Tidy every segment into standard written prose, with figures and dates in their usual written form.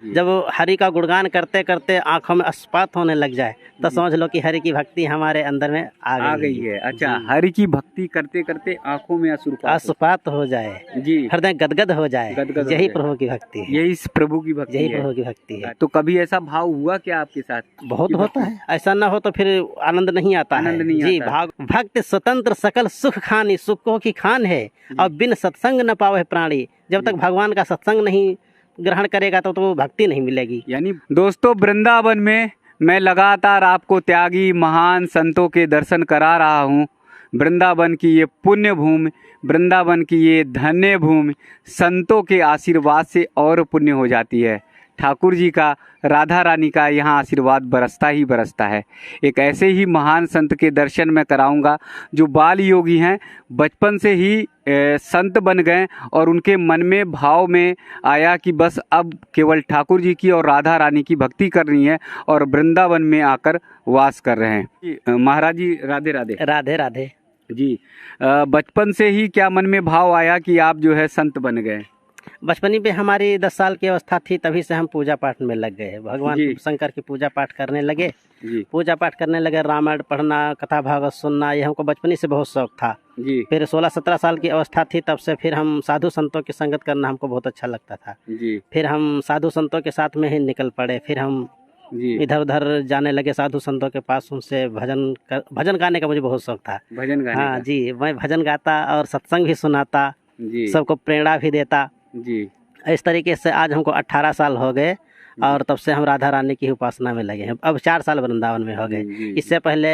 जब हरि का गुणगान करते करते आंखों में अश्रुपात होने लग जाए तो समझ लो कि हरि की भक्ति हमारे अंदर में आ गई है। अच्छा, हरि की भक्ति करते करते आंखों में अश्रुपात हो जाए जी, हृदय गदगद हो जाए, यही प्रभु की भक्ति है, यही प्रभु की भक्ति यही है। प्रभु की भक्ति है। तो कभी ऐसा भाव हुआ क्या आपके साथ? बहुत होता है, ऐसा ना हो तो फिर आनंद नहीं आता आनंद है नहीं जी। आता। भक्त स्वतंत्र सकल सुख खानी, सुखों की खान है और बिन सत्संग न पावे प्राणी। जब तक भगवान का सत्संग नहीं ग्रहण करेगा तो वो भक्ति नहीं मिलेगी। यानी दोस्तों, वृंदावन में मैं लगातार आपको त्यागी महान संतों के दर्शन करा रहा हूँ। वृंदावन की ये पुण्य भूमि, वृंदावन की ये धन्य भूमि संतों के आशीर्वाद से और पुण्य हो जाती है। ठाकुर जी का, राधा रानी का यहाँ आशीर्वाद बरसता ही बरसता है। एक ऐसे ही महान संत के दर्शन मैं कराऊंगा जो बाल योगी हैं, बचपन से ही संत बन गए और उनके मन में भाव में आया कि बस अब केवल ठाकुर जी की और राधा रानी की भक्ति करनी है और वृंदावन में आकर वास कर रहे हैं। महाराज जी, राधे राधे। राधे राधे जी। बचपन से ही क्या मन में भाव आया कि आप जो है संत बन गए? बचपनी में हमारी 10 साल की अवस्था थी, तभी से हम पूजा पाठ में लग गए। भगवान शंकर की पूजा पाठ करने लगे जी। पूजा पाठ करने लगे, रामायण पढ़ना, कथा भागवत सुनना, ये हमको बचपनी से बहुत शौक था जी। फिर 16-17 साल की अवस्था थी, तब से फिर हम साधु संतों की संगत करना हमको बहुत अच्छा लगता था जी। फिर हम साधु संतों के साथ में ही निकल पड़े। फिर हम इधर उधर जाने लगे साधु संतों के पास, उनसे भजन गाने का मुझे बहुत शौक था। भजन गाने हाँ जी, मैं भजन गाता और सत्संग भी सुनाता जी। सबको प्रेरणा भी देता जी। इस तरीके से आज हमको 18 साल हो गए और तब से हम राधा रानी की उपासना में लगे हैं। अब 4 साल वृंदावन में हो गए। इससे पहले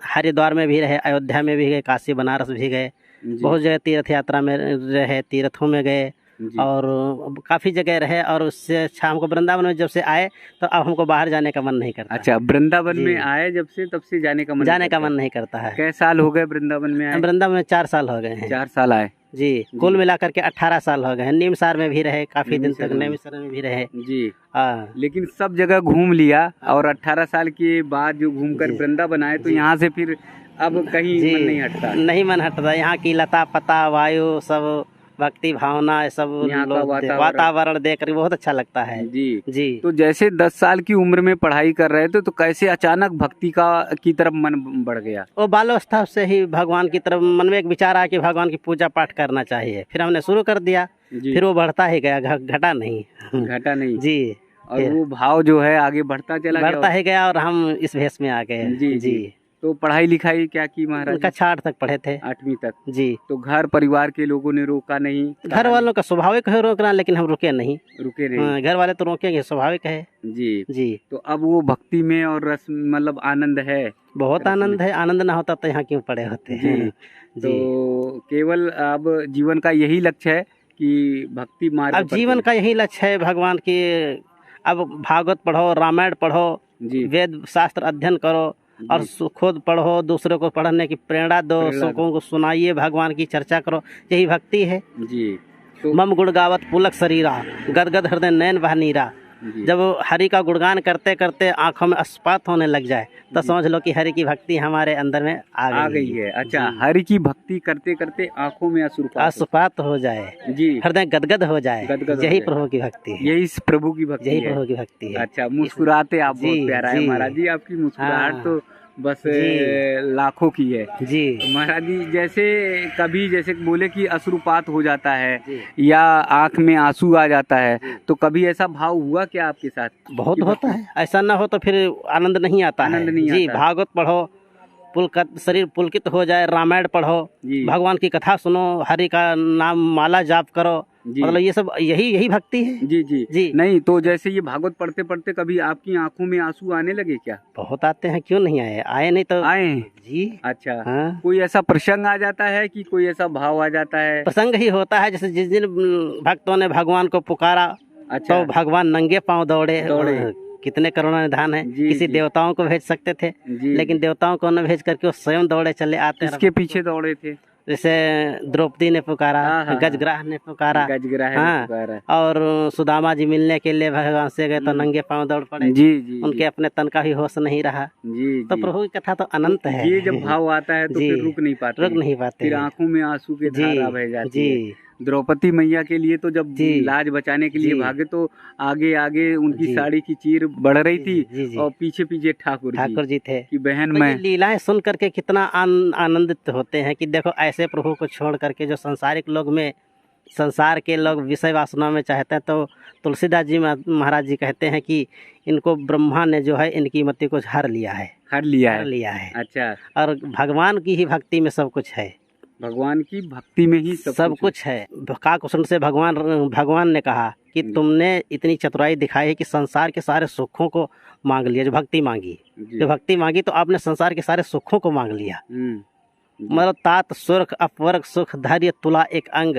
हरिद्वार में भी रहे, अयोध्या में भी गए, काशी बनारस भी गए, बहुत जगह तीर्थ यात्रा में रहे, तीर्थों में गए और काफ़ी जगह रहे। और उससे अच्छा हमको वृंदावन में जब से आए तो अब हमको बाहर जाने का मन नहीं करता। अच्छा, वृंदावन में आए जब से, तब से जाने का मन नहीं करता है। कैसे साल हो गए वृंदावन में आए? वृंदावन में 4 साल हो गए हैं। 4 साल आए जी। कुल मिलाकर के 18 साल हो गए हैं। नीमसार में भी रहे काफी दिन तक, नीमसार में भी रहे जी। लेकिन सब जगह घूम लिया और 18 साल के बाद जो घूमकर वृंदावन आए तो यहाँ से फिर अब कहीं मन नहीं हटता? नहीं मन हटता। यहाँ की लता पता, वायु, सब भक्ति भावना, सब वातावरण देख कर बहुत अच्छा लगता है जी। जी। तो जैसे 10 साल की उम्र में पढ़ाई कर रहे थे तो कैसे अचानक भक्ति की तरफ मन बढ़ गया? वो बाल्यावस्था से ही भगवान की तरफ मन में एक विचार आया कि भगवान की पूजा पाठ करना चाहिए। फिर हमने शुरू कर दिया, फिर वो बढ़ता ही गया, घटा नहीं जी। और वो भाव जो है आगे बढ़ता ही गया और हम इस भेष में आ गए जी। तो पढ़ाई लिखाई क्या की महाराज? कक्षा 8 तक पढ़े थे। 8वीं तक जी। तो घर परिवार के लोगों ने रोका नहीं? घर वालों का स्वाभाविक है रोकना, लेकिन हम रुके नहीं। घर वाले तो रोकेंगे, स्वाभाविक है जी जी। तो अब वो भक्ति में और रस मतलब आनंद है, बहुत आनंद है। आनंद ना होता तो यहाँ क्यों पड़े होते हैं तो केवल अब जीवन का यही लक्ष्य है कि भक्ति मार्ग। अब जीवन का यही लक्ष्य है भगवान की। अब भागवत पढ़ो, रामायण पढ़ो, वेद शास्त्र अध्ययन करो और खुद पढ़ो, दूसरों को पढ़ने की प्रेरणा दो, लोगों को सुनाइए, भगवान की चर्चा करो, यही भक्ति है जी। तो मम गुण गावत पुलक शरीरा, गदगद हृदय नयन बह नीरा। जब हरि का गुणगान करते करते आंखों में अश्रुपात होने लग जाए तो समझ लो कि हरि की भक्ति हमारे अंदर में आ गई है। अच्छा, हरि की भक्ति करते करते आंखों में अश्रुपात हो जाए जी, हृदय गदगद हो जाए, यही प्रभु की भक्ति है, यही प्रभु की भक्ति है, यही प्रभु की भक्ति है। अच्छा, मुस्कुराते आप बहुत प्यारा है महाराज जी, आपकी मुस्कुराहट तो बस लाखों की है जी। महाराज जी, जैसे बोले कि अश्रुपात हो जाता है या आंख में आंसू आ जाता है, तो कभी ऐसा भाव हुआ क्या आपके साथ? बहुत होता है, ऐसा ना हो तो फिर आनंद नहीं आता है जी। भागवत पढ़ो, शरीर पुलकित हो जाए, रामायण पढ़ो, भगवान की कथा सुनो, हरि का नाम माला जाप करो, मतलब ये सब यही भक्ति है जी जी जी। नहीं तो जैसे ये भागवत पढ़ते पढ़ते कभी आपकी आंखों में आंसू आने लगे क्या? बहुत आते हैं, क्यों नहीं आए नहीं तो आए जी। अच्छा हाँ? कोई ऐसा प्रसंग आ जाता है कि कोई ऐसा भाव आ जाता है? प्रसंग ही होता है, जैसे जिस दिन भक्तों ने भगवान को पुकारा तो भगवान नंगे पांव दौड़े। कितने करुणा निधान है, किसी देवताओं को भेज सकते थे लेकिन देवताओं को न भेज करके वो स्वयं दौड़े चले आते। इसके पीछे दौड़े थे? जैसे द्रौपदी ने पुकारा, गजग्राह ने पुकारा, और सुदामा जी मिलने के लिए भगवान से गए तो नंगे पांव दौड़ पड़े जी। उनके अपने तन का भी होश नहीं रहा जी। तो प्रभु की कथा तो अनंत है। ये जब भाव आता है तो फिर रुक नहीं पाते, फिर आंखों में आंसू की धारा बह जाती है। द्रौपदी मैया के लिए तो जब जी। लाज बचाने के लिए जी। भागे तो आगे आगे उनकी जी। साड़ी की चीर बढ़ रही थी जी, जी। और पीछे पीछे ठाकुर जी थे। कि बहन तो ये मैं लीलाएं सुन करके कितना आनंदित होते हैं कि देखो ऐसे प्रभु को छोड़ करके जो सांसारिक लोग में संसार के लोग विषय वासना में चाहते हैं, तो तुलसीदास जी महाराज जी कहते हैं कि इनको ब्रह्मा ने जो है इनकी मति को हर लिया है। हर लिया हर है। लिया है अच्छा, और भगवान की ही भक्ति में सब कुछ है। भगवान की भक्ति में ही सब कुछ है। काकुशल से भगवान ने कहा कि तुमने इतनी चतुराई दिखाई है कि संसार के सारे सुखों को मांग लिया। जो भक्ति मांगी, जो भक्ति मांगी तो आपने संसार के सारे सुखों को मांग लिया। मतलब तात सुरख अपवर्ग सुख धैर्य तुला एक अंग,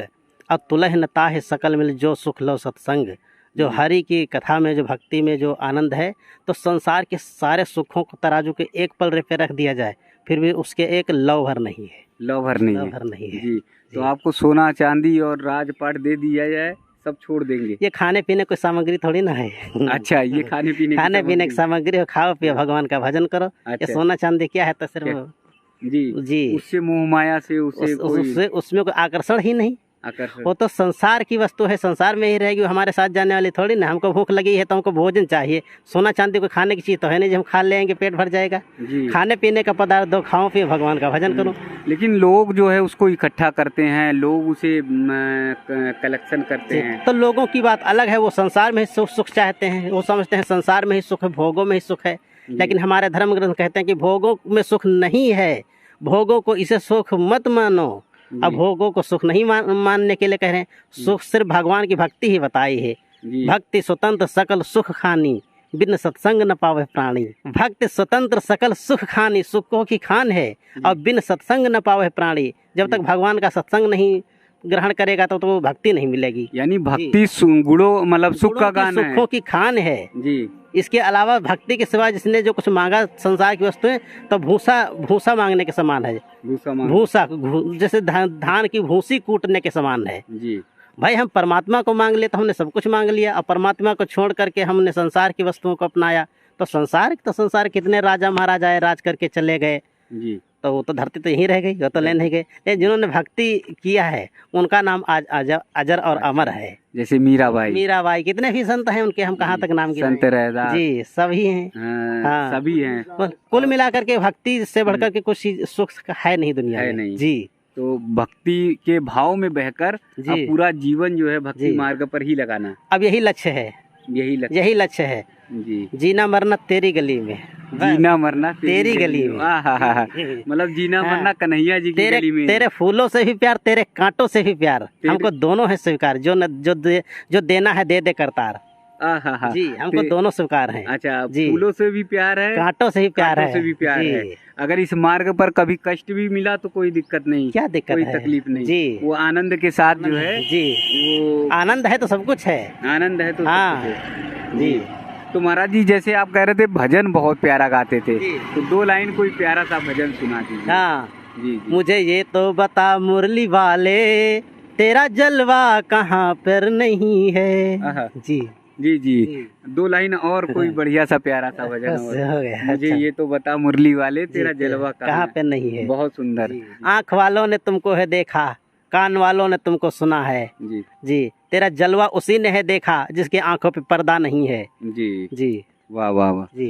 अब तुलह न ताहे सकल मिल जो सुख लो सत्संग। जो हरि की कथा में जो भक्ति में जो आनंद है, तो संसार के सारे सुखों को तराजू के एक पलड़े पे रख दिया जाए फिर भी उसके एक लव भर नहीं है। लव भर नहीं है जी। तो आपको सोना चांदी और राजपाट दे दिया जाए सब छोड़ देंगे? ये खाने पीने की सामग्री थोड़ी ना है। अच्छा, ये खाने पीने की सामग्री हो, खाओ पियो भगवान का भजन करो। अच्छा। ये सोना चांदी क्या है? तो सिर्फ जी उससे मोह माया से उसमें कोई आकर्षण ही नहीं। वो तो संसार की वस्तु है, संसार में ही रहेगी, हमारे साथ जाने वाली थोड़ी ना। हमको भूख लगी है तो हमको भोजन चाहिए। सोना चांदी को खाने की चीज़ तो है नहीं जो हम खा लेंगे पेट भर जाएगा। खाने पीने का पदार्थ दो, खाओ पियो भगवान का भजन करो। लेकिन लोग जो है उसको इकट्ठा करते हैं, लोग उसे कलेक्शन करते हैं। तो लोगों की बात अलग है, वो संसार में ही सुख चाहते हैं। वो समझते हैं संसार में ही सुख है, भोगों में ही सुख है। लेकिन हमारे धर्म ग्रंथ कहते हैं कि भोगों में सुख नहीं है, भोगों को इसे सुख मत मानो। अब भोगों को सुख नहीं मानने के लिए कह रहे हैं। सुख सिर्फ भगवान की भक्ति ही बताई है। भक्ति स्वतंत्र सकल सुख खानी, बिन सत्संग न पावे प्राणी। भक्ति स्वतंत्र सकल सुख खानी, सुखों की खान है, और बिन सत्संग न पावे प्राणी। जब तक भगवान का सत्संग नहीं ग्रहण करेगा तो भक्ति नहीं मिलेगी। यानी भक्ति गुणों मतलब सुख का गान है, सुखों की खान है जी। इसके अलावा भक्ति के सिवा जिसने जो कुछ मांगा संसार की वस्तुएं, तो भूसा मांगने के समान है। भूसा जैसे धान की भूसी कूटने के समान है जी। भाई हम परमात्मा को मांग ले तो हमने सब कुछ मांग लिया, और परमात्मा को छोड़ करके हमने संसार की वस्तुओं को अपनाया तो संसार कितने राजा महाराजा आए राज करके चले गए जी। तो वो तो धरती तो यहीं रह गई, वो तो ले नहीं गए। लेकिन जिन्होंने भक्ति किया है उनका नाम आज अजर और अमर है। जैसे मीराबाई कितने भी संत हैं उनके, हम कहाँ तक नाम संत रैदास जी, सभी हैं। हाँ सभी हैं। कुल मिलाकर के भक्ति से बढ़कर के कुछ सुख है नहीं दुनिया में जी। तो भक्ति के भाव में बहकर पूरा जीवन जो है भक्ति मार्ग पर ही लगाना अब यही लक्ष्य है। यही लक्ष्य है जी। जीना मरना तेरी गली में, जीना मरना तेरी गली में। मतलब जीना मरना कन्हैया जी की गली में। तेरे फूलों से भी प्यार, तेरे कांटों से भी प्यार, हमको दोनों है स्वीकार। जो देना है दे करतार जी, हमको दोनों स्वीकार हैं। अच्छा, फूलों से भी प्यार है, कांटों से भी प्यार है। अगर इस मार्ग पर कभी कष्ट भी मिला तो कोई दिक्कत नहीं, क्या दिक्कत कोई तकलीफ नहीं जी। वो आनंद के साथ जो है जी, वो आनंद है तो सब कुछ है। आनंद है तो जी। तो महाराज जी जैसे आप कह रहे थे भजन बहुत प्यारा गाते थे, तो 2 लाइन कोई प्यारा सा भजन सुना दीजिए। हाँ जी। मुझे ये तो बता मुरली वाले, तेरा जलवा कहाँ पर नहीं है जी। जी 2 लाइन और कोई बढ़िया सा प्यारा सा भजन हो गया। मुझे ये तो बता मुरली वाले, तेरा जलवा कहाँ पे नहीं है। बहुत सुंदर। आँख वालों ने तुमको है देखा, कान वालों ने तुमको सुना है जी। तेरा जलवा उसी ने है देखा जिसके आंखों पे पर्दा नहीं है जी। वाह वाह वाह जी।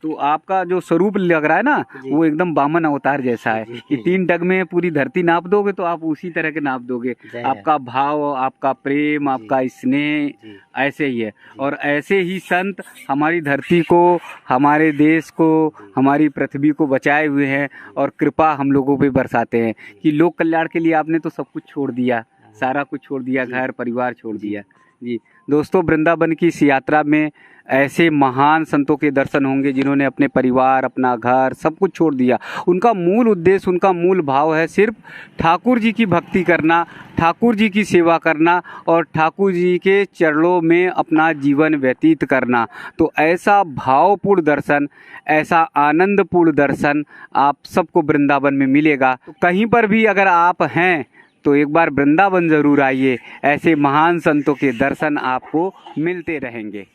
तो आपका जो स्वरूप लग रहा है ना, वो एकदम वामन अवतार जैसा है कि 3 डग में पूरी धरती नाप दोगे तो आप उसी तरह के नाप दोगे। आपका भाव, आपका प्रेम, आपका स्नेह ऐसे ही है। और ऐसे ही संत हमारी धरती को, हमारे देश को, हमारी पृथ्वी को बचाए हुए हैं और कृपा हम लोगों पे बरसाते हैं कि लोक कल्याण के लिए आपने तो सब कुछ छोड़ दिया, सारा कुछ छोड़ दिया, घर परिवार छोड़ दिया जी। दोस्तों, वृंदावन की इस यात्रा में ऐसे महान संतों के दर्शन होंगे जिन्होंने अपने परिवार, अपना घर, सब कुछ छोड़ दिया। उनका मूल उद्देश्य, उनका मूल भाव है सिर्फ ठाकुर जी की भक्ति करना, ठाकुर जी की सेवा करना और ठाकुर जी के चरणों में अपना जीवन व्यतीत करना। तो ऐसा भावपूर्ण दर्शन, ऐसा आनंदपूर्ण दर्शन आप सबको वृंदावन में मिलेगा। तो कहीं पर भी अगर आप हैं तो एक बार वृंदावन ज़रूर आइए, ऐसे महान संतों के दर्शन आपको मिलते रहेंगे।